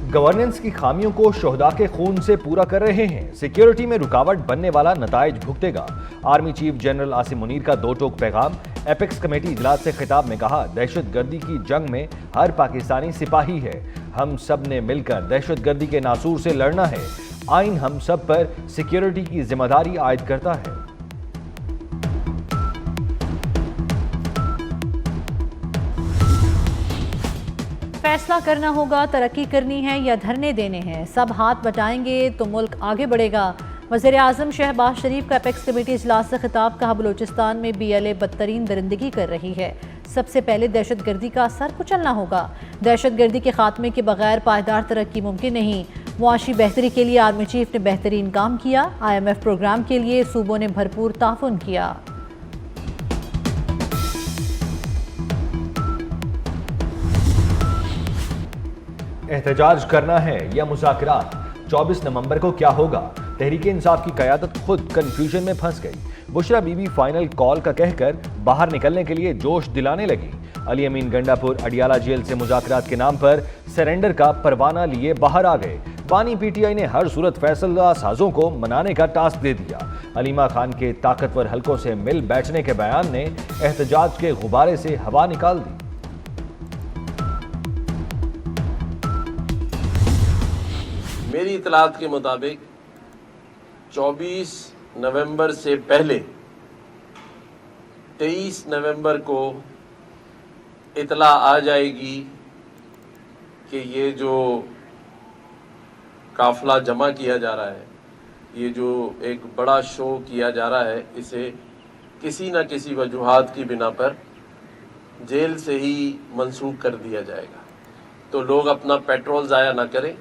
Governance की खामियों को शोहदा के खून से पूरा कर रहे हैं। सिक्योरिटी में रुकावट बनने वाला नताइज भुगतेगा। Army chief general Asim Munir का दो टोक पैगाम। एपेक्स कमेटी इजलास से खिताब में कहा, दहशतगर्दी की जंग में हर पाकिस्तानी सिपाही है। हम सब ने मिलकर दहशतगर्दी के नासूर से लड़ना है। आइन हम सब पर सिक्योरिटी की जिम्मेदारी आयद करता है। फैसला करना होगा, तरक्की करनी है या धरने देने हैं। सब हाथ बटाएंगे तो मुल्क आगे बढ़ेगा। वज़ीर आज़म शहबाज शरीफ का एपेक्स कमेटी इजलास से खिताब। कहा, बलूचिस्तान में BLA बदतरीन दरिंदगी कर रही है। सबसे पहले दहशतगर्दी का सर कुचलना होगा। दहशतगर्दी के खात्मे के बगैर पायदार तरक्की मुमकिन नहीं। मुआशी बेहतरी के लिए आर्मी चीफ ने बेहतरीन काम किया। IMF प्रोग्राम के लिए सूबों ने भरपूर ताउन किया। एहतजाज करना है या मुज़ाकरात, 24 नवंबर को क्या होगा? तहरीके इंसाफ की क़यादत खुद कंफ्यूजन में फंस गई। बुशरा बीबी फाइनल कॉल का कहकर बाहर निकलने के लिए जोश दिलाने लगी। अली अमीन गंडापुर अडियाला जेल से मुज़ाकरात के नाम पर सरेंडर का परवाना लिए बाहर आ गए। बानी PTI ने हर सूरत फैसला साजों को मनाने का टास्क दे दिया। अलीमा खान के ताकतवर हलकों से मिल बैठने के बयान ने एहतजाज के गुब्बारे से हवा निकाल दी। मेरी इतलात के मुताबिक 24 नवंबर से पहले 23 नवंबर को इतला आ जाएगी कि ये जो काफिला जमा किया जा रहा है, ये जो एक बड़ा शो किया जा रहा है, इसे किसी न किसी वजूहात की बिना पर जेल से ही मंसूख कर दिया जाएगा। तो लोग अपना पेट्रोल ज़ाया ना करें,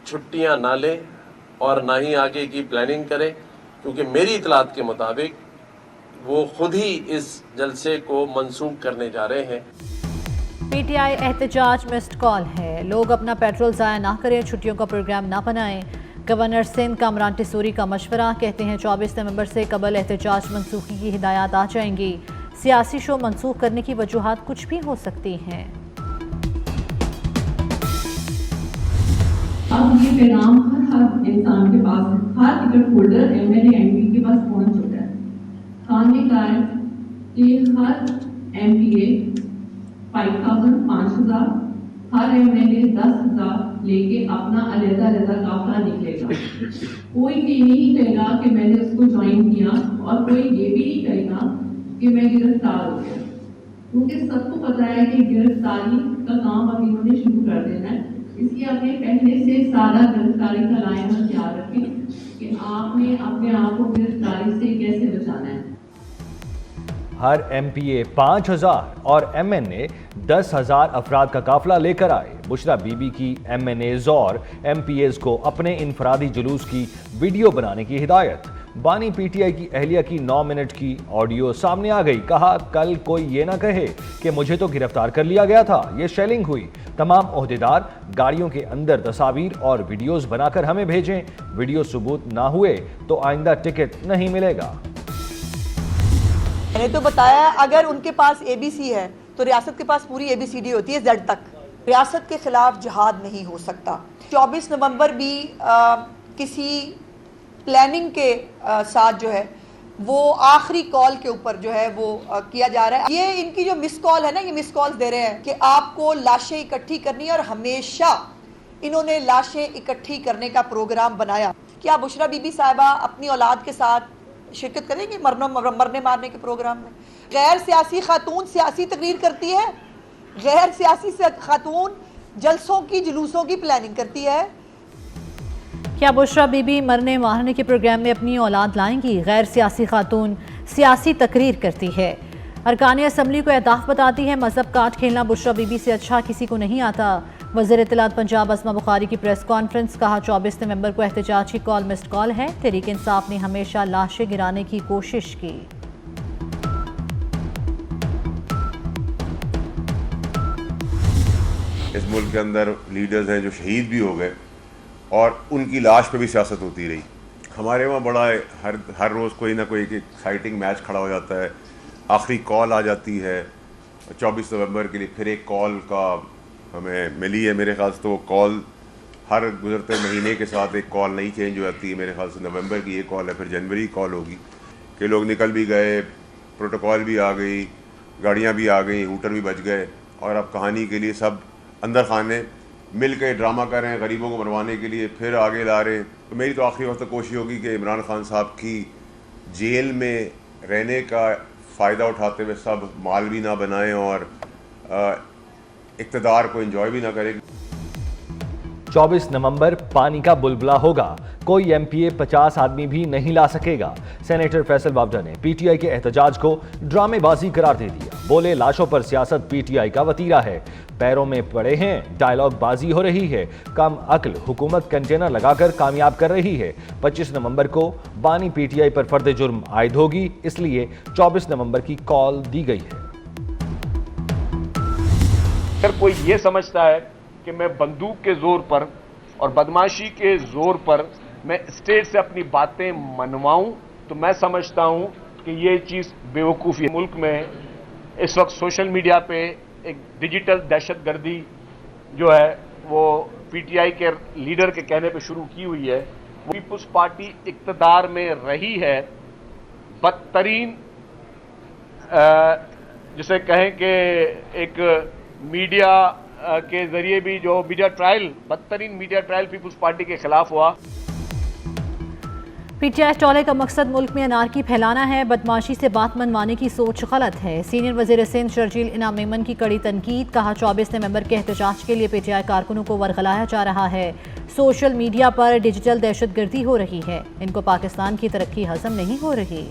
छुट्टियां ना लें और ना ही आगे की प्लानिंग करें, क्योंकि मेरी इतलात के मुताबिक वो खुद ही इस जलसे को मंसूख करने जा रहे हैं। PTI एहतजाज मिस्ड कॉल है। लोग अपना पेट्रोल ज़ाया ना करें, छुट्टियों का प्रोग्राम ना बनाएं। गवर्नर सिंध कामरान टिसूरी का मशवरा। कहते हैं 24 नवंबर से कबल एहतजाज मनसूखी की हिदायत आ जाएंगी। सियासी शो मनसूख करने की वजूहात कुछ भी हो सकती हैं। अब ये पैगाम हर इंसान के पास है, हर टिकट होल्डर MLA MP के पास पहुंच चुका है। खान ने कहा है कि हर MPA 5,000 हर MLA 10,000 लेके अपना अलग-अलग काफिला निकलेगा। कोई ये नहीं कहेगा कि मैंने उसको ज्वाइन किया और कोई ये भी नहीं कहेगा कि मैं गिरफ्तार हो गया, क्योंकि सबको पता है कि गिरफ्तारी का काम अभी उन्होंने शुरू कर देना है। इसलिए अपने पहले से सादा गिरफ्तारी का लाइन ख्याल रखें कि आपने अपने आप को गिरफ्तारी से कैसे बचाना है। हर MPA 5,000 और MNA 10,000 अफराद का काफिला लेकर आए। बुशरा बीबी की MNAs और MPAs को अपने इनफरादी जुलूस की वीडियो बनाने की हिदायत। बानी PTI की अहलिया की 9 मिनट की ऑडियो सामने आ गई। कहा, कल कोई ये ना कहे कि मुझे तो गिरफ्तार कर लिया गया था, ये शेलिंग हुई। तमाम ओहदेदार गाड़ियों के अंदर तस्वीर और वीडियोस बनाकर हमें भेजें। वीडियो सबूत ना हुए तो आइंदा टिकट नहीं मिलेगा। मैंने तो बताया, अगर उनके पास ABC है तो रियासत के पास पूरी ABCD होती है Z तक। रियासत के खिलाफ जिहाद नहीं हो सकता। 24 नवंबर भी किसी प्लानिंग के साथ जो है वो आखिरी कॉल के ऊपर जो है वो किया जा रहा है। ये इनकी जो मिस कॉल है ना, ये मिस कॉल्स दे रहे हैं कि आपको लाशें इकट्ठी करनी है, और हमेशा इन्होंने लाशें इकट्ठी करने का प्रोग्राम बनाया। क्या बुशरा बीबी साहिबा अपनी औलाद के साथ शिरकत करेंगे मरने मारने के प्रोग्राम में? गैर सियासी खातून सियासी तकरीर करती है, गैर सियासी खातून जलसों की जुलूसों की प्लानिंग करती है। क्या बुशरा बीबी मरने मारने के प्रोग्राम में अपनी औलाद लाएंगी? गैर सियासी खातून सियासी तकरीर करती है, अरकान असम्बली को अहदाफ बताती है। मजहब काट खेलना बुशरा बीबी से अच्छा किसी को नहीं आता। वज़ीर इत्तलात पंजाब अस्मा बुखारी की प्रेस कॉन्फ्रेंस। कहा, 24 नवंबर को एहतजाज की कॉल मिस्ड कॉल है। तहरीक इंसाफ ने हमेशा लाशें गिराने की कोशिश की। इस मुल्क के अंदर लीडर्स हैं जो शहीद भी हो गए और उनकी लाश पे भी सियासत होती रही। हमारे वहाँ बड़ा हर रोज़ कोई ना कोई एक एक्साइटिंग मैच खड़ा हो जाता है। आखिरी कॉल आ जाती है 24 नवंबर के लिए, फिर एक कॉल का हमें मिली है। मेरे ख्याल से तो कॉल हर गुजरते महीने के साथ एक कॉल नई चेंज हो जाती है। मेरे ख्याल से नवंबर की ये कॉल है, फिर जनवरी की कॉल होगी कि लोग निकल भी गए, प्रोटोकॉल भी आ गई, गाड़ियाँ भी आ गई, हूटर भी बच गए और अब कहानी के लिए सब अंदर खाने मिल के ड्रामा कर रहे हैं, गरीबों को मरवाने के लिए फिर आगे ला रहे हैं। तो मेरी तो आखिरी वक्त कोशिश होगी कि इमरान खान साहब की जेल में रहने का फ़ायदा उठाते हुए सब माल भी ना बनाएं और इक़्तिदार को एंजॉय भी ना करें। 24 नवंबर पानी का बुलबुला होगा, कोई एमपीए 50 आदमी भी नहीं ला सकेगा। सेनेटर फैसल बावजा ने पीटीआई के एहतजाज को ड्रामेबाजी करार दे दिया। बोले लाशों पर सियासत पीटीआई का वतीरा है, पैरों में पड़े हैं, डायलॉग बाजी हो रही है, कम अक्ल हुकूमत कंटेनर लगाकर कामयाब कर रही है। 25 नवंबर को बानी पीटीआई पर फर्द जुर्म आयद होगी, इसलिए 24 नवंबर की कॉल दी गई है। अगर कोई ये समझता है कि मैं बंदूक के जोर पर और बदमाशी के जोर पर मैं स्टेट से अपनी बातें मनवाऊं, तो मैं समझता हूं कि ये चीज़ बेवकूफ़ी है। मुल्क में इस वक्त सोशल मीडिया पे एक डिजिटल दहशतगर्दी जो है वो पीटीआई के लीडर के कहने पे शुरू की हुई है। वो पीपुल्स पार्टी इक़्तिदार में रही है, बदतरीन जिसे कहें कि एक मीडिया के जरिए भी जो बदतरीन मीडिया ट्रायल पीपुल्स पार्टी के खिलाफ हुआ। पीटीआई टोले का मकसद मुल्क में अनारकी फैलाना है, बदमाशी से बात मनवाने की सोच गलत है। सीनियर वज़ीर सिंध शर्जील इनाम मेमन की कड़ी तनकीद, कहा 24 नवंबर के एहतजाज के लिए पीटीआई कारकुनों को वरगलाया जा रहा है। सोशल मीडिया पर डिजिटल दहशतगर्दी हो रही है, इनको पाकिस्तान की तरक्की हजम नहीं हो रही।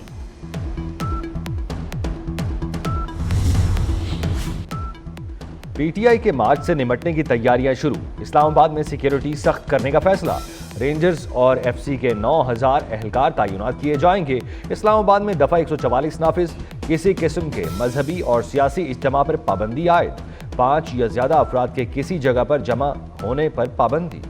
पीटीआई के मार्च से निपटने की तैयारियां शुरू, इस्लामाबाद में सिक्योरिटी सख्त करने का फैसला। रेंजर्स और एफसी के 9000 एहलकार तैनात किए जाएंगे। इस्लामाबाद में दफा 144 नाफिज, किसी किस्म के मजहबी और सियासी इज्तिमा पर पाबंदी आयद। 5 या ज्यादा अफराद के किसी जगह पर जमा होने पर पाबंदी।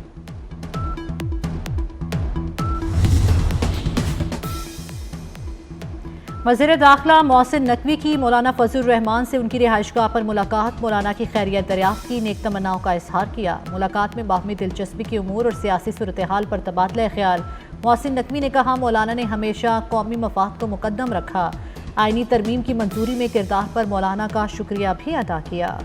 वज़ीर दाखिला मोहसिन नकवी की मौलाना फजलुर रहमान से उनकी रिहाइशगाह पर मुलाकात, मौलाना की खैरियत दरियाफ्त की, नेक तमन्नाओं का इजहार किया। मुलाकात में बाहमी दिलचस्पी की उमूर और सियासी सूरत हाल पर तबादला ख्याल। मोहसिन नकवी ने कहा मौलाना ने हमेशा कौमी मफाद को मुकद्दम रखा। आईनी तरमीम की मंजूरी में किरदार पर मौलाना का शुक्रिया भी अदा किया।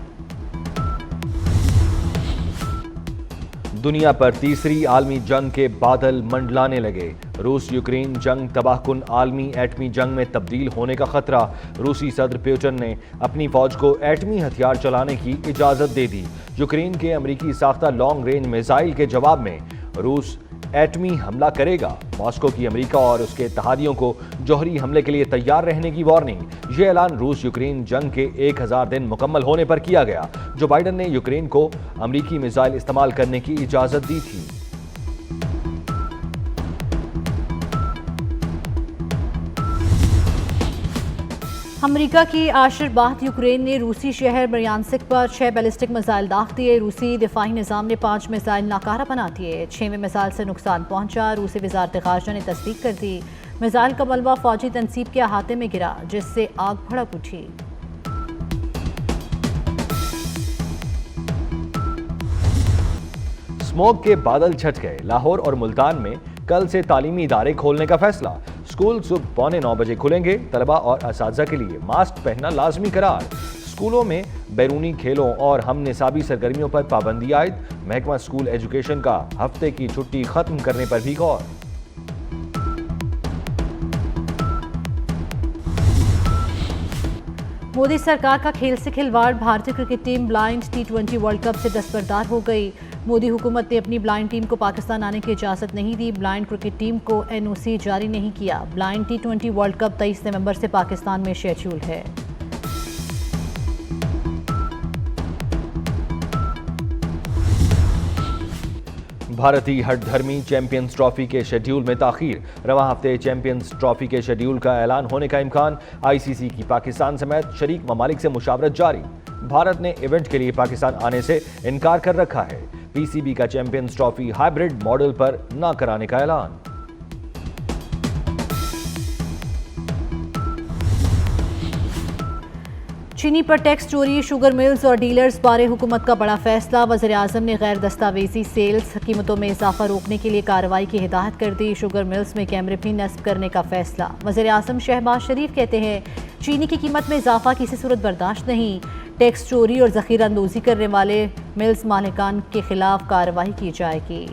दुनिया पर तीसरी आलमी जंग के बादल मंडलाने लगे। रूस यूक्रेन जंग तबाहकुन आलमी एटमी जंग में तब्दील होने का खतरा। रूसी सदर पुतिन ने अपनी फौज को एटमी हथियार चलाने की इजाजत दे दी। यूक्रेन के अमरीकी साख्ता लॉन्ग रेंज मिसाइल के जवाब में रूस एटमी हमला करेगा। मॉस्को की अमेरिका और उसके इत्तेहादियों को जौहरी हमले के लिए तैयार रहने की वार्निंग। यह ऐलान रूस यूक्रेन जंग के 1000 दिन मुकम्मल होने पर किया गया। जो बाइडन ने यूक्रेन को अमरीकी मिसाइल इस्तेमाल करने की इजाजत दी थी। अमेरिका की आशिरबाद यूक्रेन ने रूसी शहर ब्रयांस्क पर 6 बैलिस्टिक मिसाइल दाग दिए। रूसी दिफाई निज़ाम ने 5 मिसाइल नाकारा बना दिए। 6वें मिसाइल से नुकसान पहुंचा। रूसी वज़ारत ख़ारजा ने तस्दीक कर दी। मिसाइल का मलबा फौजी तनसीब के अहाते में गिरा, जिससे आग भड़क उठी। स्मोक के बादल छट गए। लाहौर और मुल्तान में कल से तालीमी इदारे खोलने का फैसला। स्कूल सुबह 8:45 बजे खुलेंगे। तलबा और असातिज़ा के लिए मास्क पहनना लाजमी करार। स्कूलों में बैरूनी खेलों और हम निसाबी सरगर्मियों पर पाबंदी आयद। महकमा स्कूल एजुकेशन का हफ्ते की छुट्टी खत्म करने पर भी गौर। मोदी सरकार का खेल से खिलवाड़। भारतीय cricket team blind T20 world cup से दस्तबरदार हो गई। मोदी हुकूमत ने अपनी ब्लाइंड टीम को पाकिस्तान आने की इजाज़त नहीं दी। ब्लाइंड क्रिकेट टीम को NOC जारी नहीं किया। ब्लाइंड T20 वर्ल्ड कप 23 नवंबर से पाकिस्तान में शेड्यूल है। भारतीय हठधर्मी चैंपियंस ट्रॉफी के शेड्यूल में ताखीर। रवां हफ्ते चैंपियंस ट्रॉफी के शेड्यूल का ऐलान होने का इम्कान। ICC की पाकिस्तान समेत शरीक ममालिक से मुशावरत जारी। भारत ने इवेंट के लिए पाकिस्तान आने से इनकार कर रखा है। PCB का चैंपियंस ट्रॉफी हाइब्रिड मॉडल पर न कराने का ऐलान। चीनी पर टैक्स चोरी, शुगर मिल्स और डीलर्स बारे हुकूमत का बड़ा फैसला। वज़ीर-ए-आज़म ने गैर दस्तावेजी सेल्स कीमतों में इजाफा रोकने के लिए कार्रवाई की हिदायत कर दी। शुगर मिल्स में कैमरे भी नस्ब करने का फैसला। वज़ीर-ए-आज़म शहबाज शरीफ कहते हैं चीनी की कीमत में इजाफा किसी सूरत बर्दाश्त नहीं। टैक्स चोरी और ज़ख़ीरा अंदोज़ी करने वाले मिल्स मालिकान के खिलाफ कार्रवाई की जाएगी।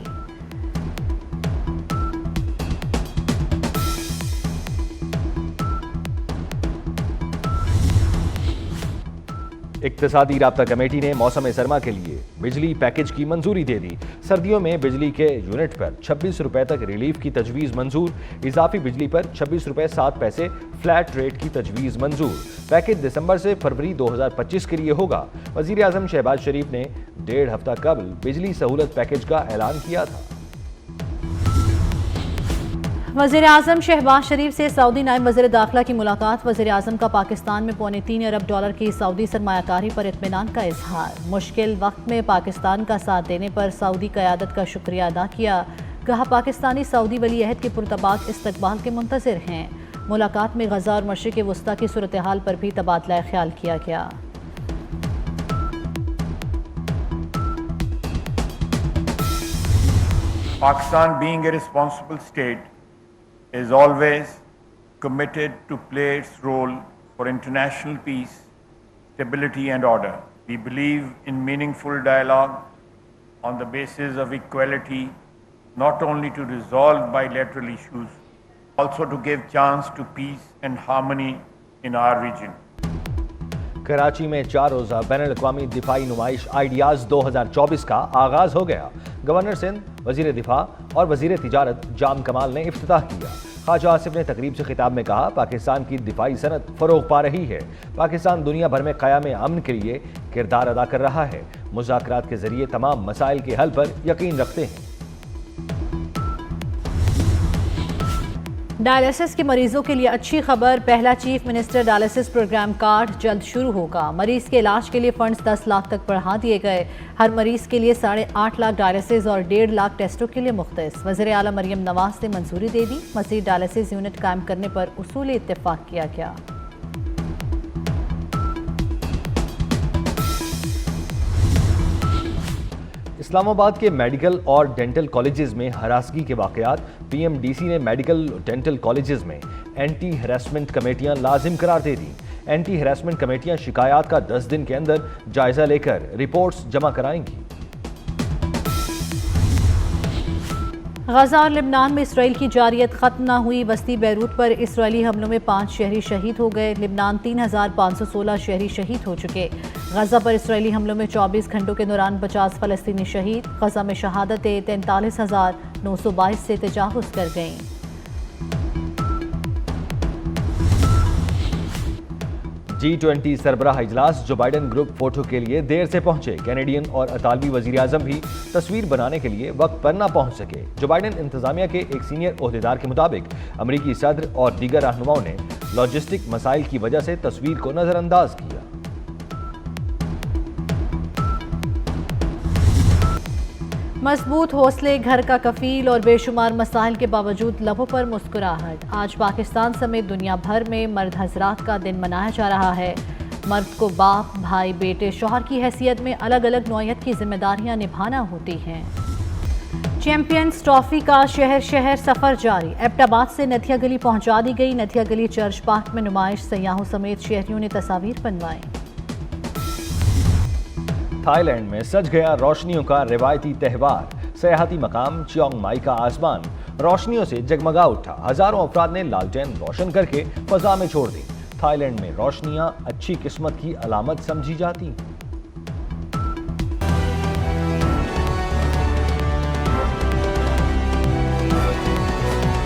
इक्तिसादी राब्ता कमेटी ने मौसम सरमा के लिए बिजली पैकेज की मंजूरी दे दी। सर्दियों में बिजली के यूनिट पर 26 रुपए तक रिलीफ की तजवीज़ मंजूर। इजाफी बिजली पर 26 रुपए 7 पैसे फ्लैट रेट की तजवीज़ मंजूर। पैकेज दिसंबर से फरवरी 2025 के लिए होगा। वज़ीर-ए-आज़म शहबाज शरीफ ने 1.5 हफ्ता कबल बिजली सहूलत पैकेज का ऐलान किया था। वज़ीर-ए-आज़म शहबाज शरीफ से सऊदी नायब वज़ीर दाखिला की मुलाकात। वज़ीर-ए-आज़म का पाकिस्तान में $3.25 अरब की सऊदी सरमायाकारी पर इत्मीनान का इजहार। मुश्किल वक्त में पाकिस्तान का साथ देने पर सऊदी क़यादत का शुक्रिया अदा किया। कहा पाकिस्तानी सऊदी वली अहद के पुरतबाक इस्तकबाल के मुंतज़िर हैं। मुलाकात में गज़ा और मशरिक़ वस्ता की सूरत हाल पर भी तबादला ख्याल किया गया। Pakistan, being a responsible state, is always committed to play its role for international peace, stability and order. We believe in meaningful dialogue on the basis of equality, not only to resolve bilateral issues, also to give chance to peace and harmony in our region. Karachi में 4 रोज़ा बैनुल-अक़वामी दिफाई नुमाइश ideas 2024 का आगाज़ हो गया। Governor Sindh, वज़ीर दिफा और वज़ीर तिजारत जाम कमाल ने इफ्तिताह किया। ख्वाजा आसिफ ने तकरीब से खिताब में कहा पाकिस्तान की दिफाई सनत फ़रोग़ पा रही है। पाकिस्तान दुनिया भर में क़याम अमन के लिए किरदार अदा कर रहा है। मुज़ाकरात के ज़रिए तमाम मसाइल के हल पर यकीन रखते हैं। डायलिसिस के मरीजों के लिए अच्छी खबर। पहला chief minister dialysis programme card जल्द शुरू होगा। मरीज के इलाज के लिए फंड्स 10 लाख तक बढ़ा दिए गए। हर मरीज के लिए 8.5 लाख डायलिसिस और 1.5 लाख टेस्टों के लिए मुख्तस। वज़ीर आला मरियम नवाज ने मंजूरी दे दी। मज़ीद डायलिसिस यूनिट कायम करने पर उसूली इत्तेफाक किया गया। इस्लामाबाद के मेडिकल और डेंटल कॉलेजेस में हरासगी के वाक़यात। पीएमडीसी ने मेडिकल डेंटल कॉलेजेस में एंटी हैरेसमेंट कमेटियां लाजिम करार दे दी। एंटी हैरेसमेंट कमेटियां शिकायत का 10 दिन के अंदर जायजा लेकर रिपोर्ट्स जमा कराएंगी। गजा और लिबनान में इसराइल की जारियत खत्म न हुई। वस्ती बैरूत पर इसराइली हमलों में 5 शहरी शहीद हो गए। लिबनान 3516 शहरी शहीद हो चुके। गजा पर इसराइली हमलों में 24 घंटों के दौरान 50 फ़लस्तीनी शहीद। गजा में शहादतें 43,922 से तजावुज़ कर गईं। G20 सरबराह इजलास। जो बाइडन ग्रुप फोटो के लिए देर से पहुंचे। कैनेडियन और अतालवी वजीर आजम भी तस्वीर बनाने के लिए वक्त पर न पहुंच सके। जो बाइडन इंतजामिया के एक सीनियर ओहदेदार के मुताबिक अमरीकी सदर और दीगर रहनुमाओं ने लॉजिस्टिक मसाइल की वजह से तस्वीर को नजरअंदाज किया। मजबूत हौसले, घर का कफील और बेशुमार मसाइल के बावजूद लबों पर मुस्कुराहट। आज पाकिस्तान समेत दुनिया भर में मर्द हजरात का दिन मनाया जा रहा है। मर्द को बाप, भाई, बेटे, शौहर की हैसियत में अलग अलग नौइयत की जिम्मेदारियां निभाना होती हैं। चैंपियंस ट्रॉफी का शहर शहर सफर जारी। एबटाबाद से नथिया गली पहुंचा दी गई। नथिया गली चर्च पार्क में नुमाइश। सयाहों समेत शहरियों ने तस्वीर बनवाई। थाईलैंड में सज गया रोशनियों का रिवायती त्यौहार। सयाहती मकाम चियांग माई का आसमान रोशनियों से जगमगा उठा। हजारों अफराद ने लालटेन रोशन करके फजा में छोड़ दी। थाईलैंड में रोशनियां अच्छी किस्मत की अलामत समझी जाती हैं।